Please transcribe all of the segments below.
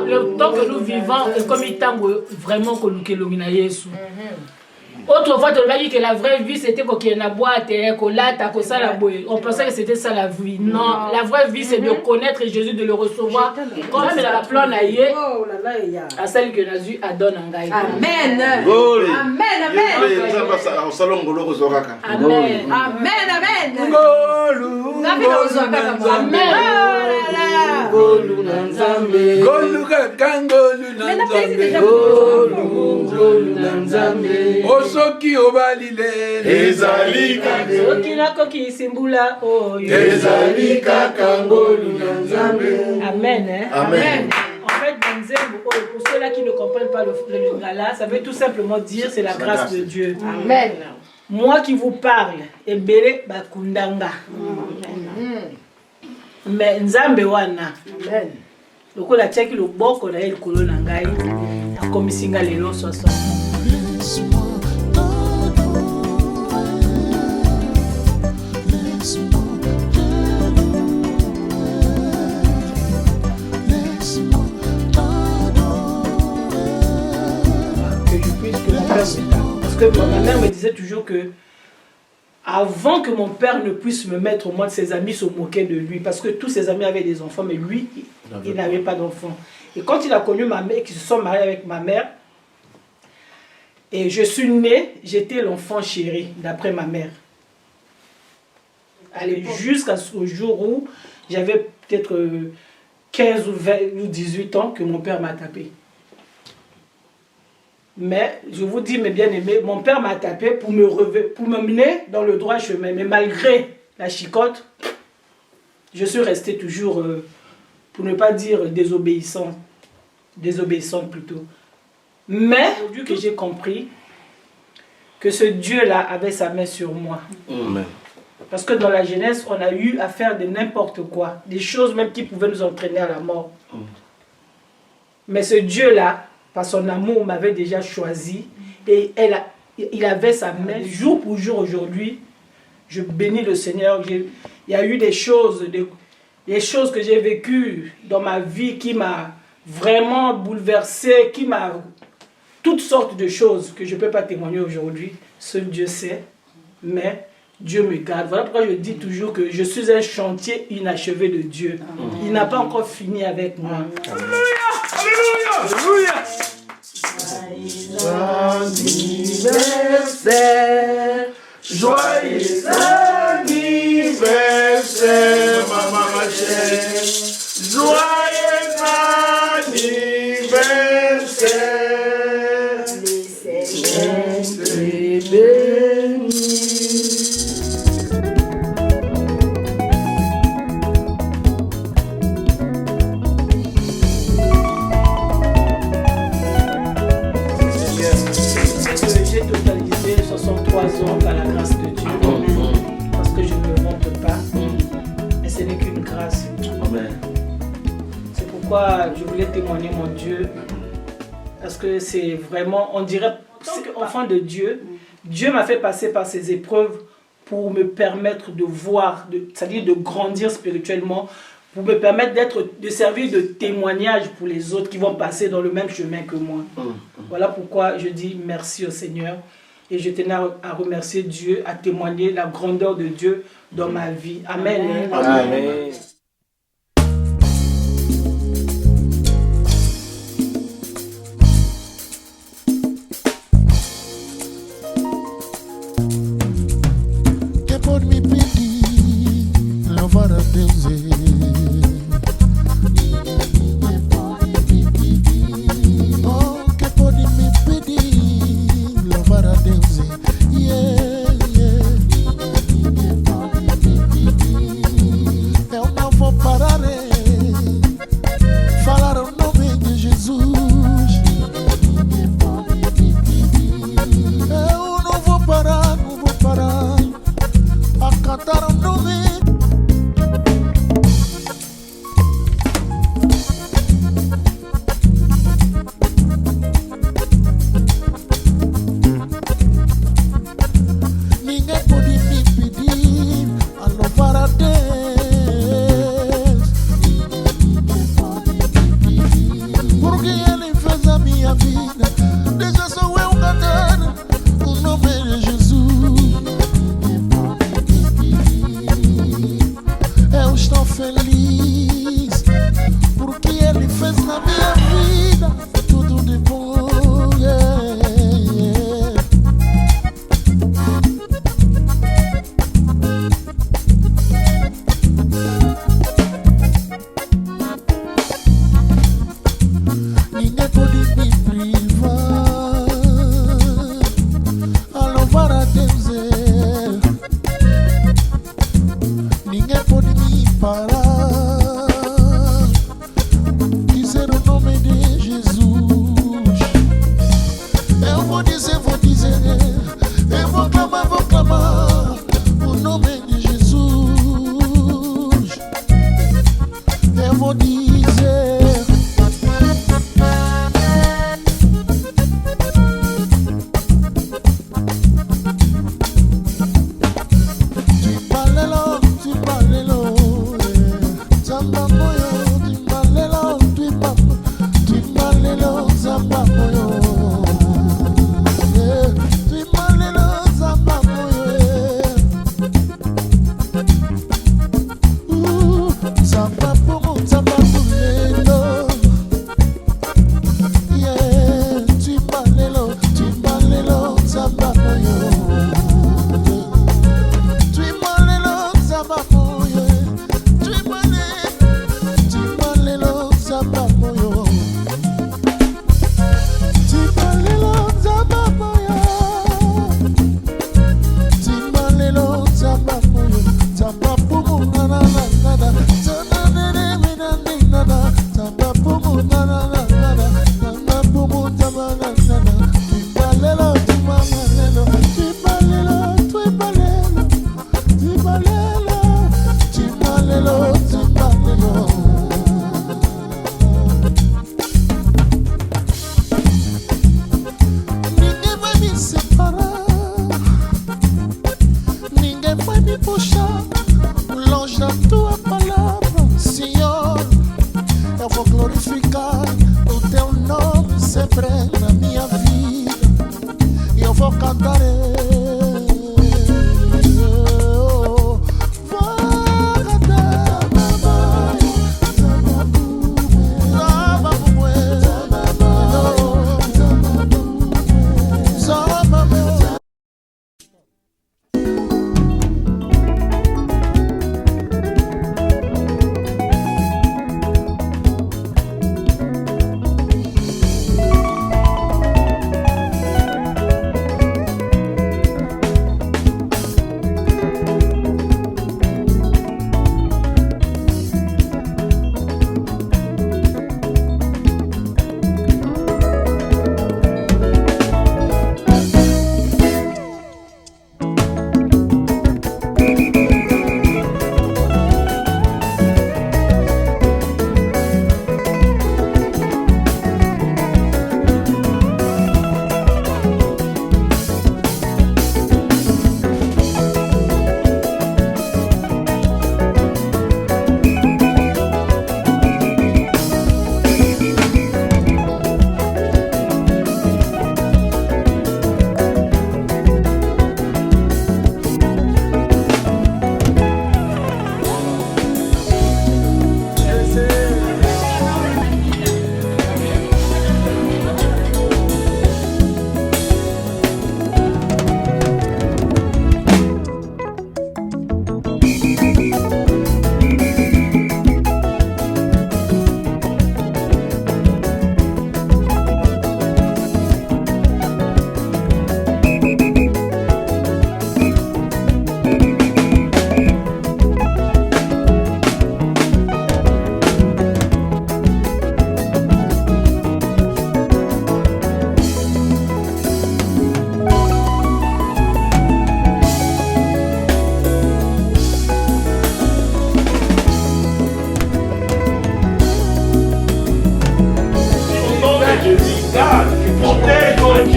Le temps que nous vivons est comme il temps vraiment que nous kelongina Yesu. Autrefois, tu m'as dit que la vraie vie c'était qu'on ait une boîte, qu'on l'a, qu'on ça la boîte. On pensait que c'était ça la vie. Non, la vraie vie c'est de connaître Jésus, de le recevoir. Quand même dans la plan naïe, à celle que Jésus a donné en gaïa. Amen. Amen. Amen. Amen. Amen. Osoki obalile ezali kaka soki nakoki simbula oyo ezali kaka ngolu na Nzambe. Amen. Amen. En fait, pour ceux-là qui ne comprennent pas le lingala, ça veut tout simplement dire c'est la grâce de Dieu. Amen. Moi qui vous parle, ebele bakundanga. Mais Nzambe wana. Amen. Lokola tchaki loboko na likolo na ngai akomisinga lelo 60. Parce que ma mère me disait toujours que avant que mon père ne puisse me mettre au monde, ses amis se moquaient de lui parce que tous ses amis avaient des enfants, mais lui, il n'avait pas d'enfants. Et quand il a connu ma mère, qu'ils se sont mariés avec ma mère, et je suis née, j'étais l'enfant chéri, d'après ma mère. Allez, jusqu'au jour où j'avais peut-être 15 ou 20 ou 18 ans que mon père m'a tapé. Mais je vous dis, mes bien-aimés, mon père m'a tapé pour me mener dans le droit chemin. Mais malgré la chicotte, je suis restée toujours, pour ne pas dire désobéissante plutôt. Mais, vu que j'ai compris que ce Dieu-là avait sa main sur moi. Amen. Parce que dans la jeunesse, on a eu à faire de n'importe quoi. Des choses même qui pouvaient nous entraîner à la mort. Mais ce Dieu-là, par son amour, m'avait déjà choisi. Et il avait sa main. Jour pour jour aujourd'hui, je bénis le Seigneur. Il y a eu des choses que j'ai vécues dans ma vie qui m'a vraiment bouleversé, qui m'a... Toutes sortes de choses que je ne peux pas témoigner aujourd'hui. Seul Dieu sait. Mais Dieu me garde. Voilà pourquoi je dis toujours que je suis un chantier inachevé de Dieu. Il n'a pas encore fini avec moi. Alléluia! Alléluia! Joyeux anniversaire, maman ma chère. Joyeux anniversaire. Soyez bénis. J'ai totalisé 63 ans par la grâce de Dieu. Parce que je ne me montre pas. Et ce n'est qu'une grâce. Amen. C'est pourquoi je voulais témoigner mon Dieu. Parce que c'est vraiment, on dirait, enfant de Dieu, Dieu m'a fait passer par ces épreuves pour me permettre de voir, c'est-à-dire de grandir spirituellement, pour me permettre de servir de témoignage pour les autres qui vont passer dans le même chemin que moi. Voilà pourquoi je dis merci au Seigneur. Et je tenais à remercier Dieu, à témoigner la grandeur de Dieu dans ma vie. Amen. Amen. É uma fez na minha vida tudo de bom, Ninguém pode me privar a louvar a Deus. Ninguém pode me parar dizer o nome de Jesus. Eu vou dizer, eu vou clamar o nome de Jesus. Eu vou dizer.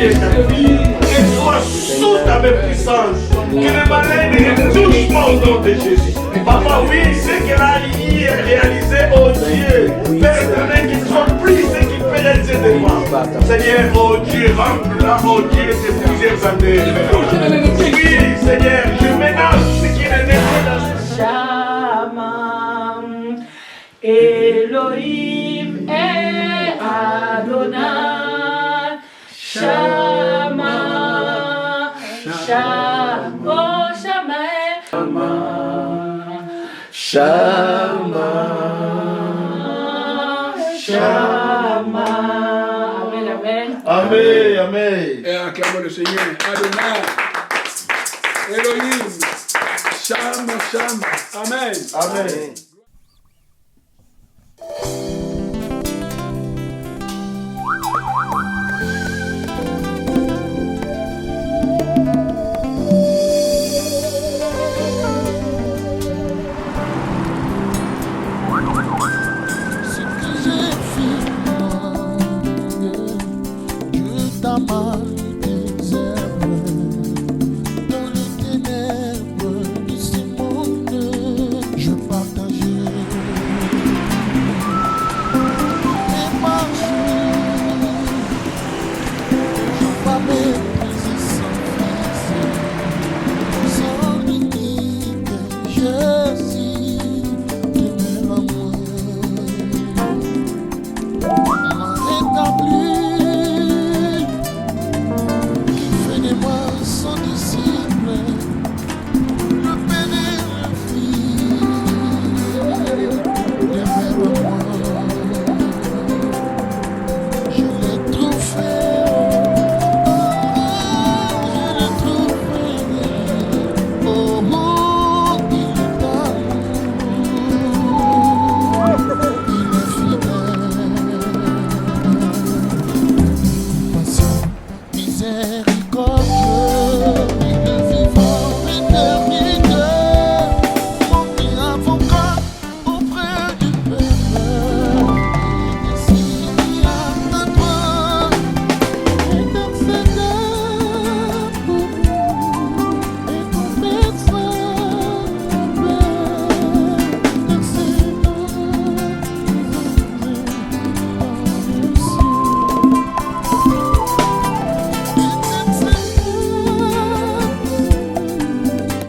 Qu'il soit sous ta puissance, que le malin ne touche pas au nom de Jésus. Papa, oui, ce qu'elle a réalisé, oh Dieu, Père éternel, qu'il soit plus ce qu'il peut réaliser de moi. Seigneur, oh Dieu, remplis-la, oh Dieu, ces plusieurs années. Oui, Seigneur, je ménage ce qui est né dans ce Shama, Elohim, Shama. Shama. Amen, amen. Amen, amen. Et acclamons le Seigneur. Adonai. Elohim. Shama, Shama. Amen. Amen.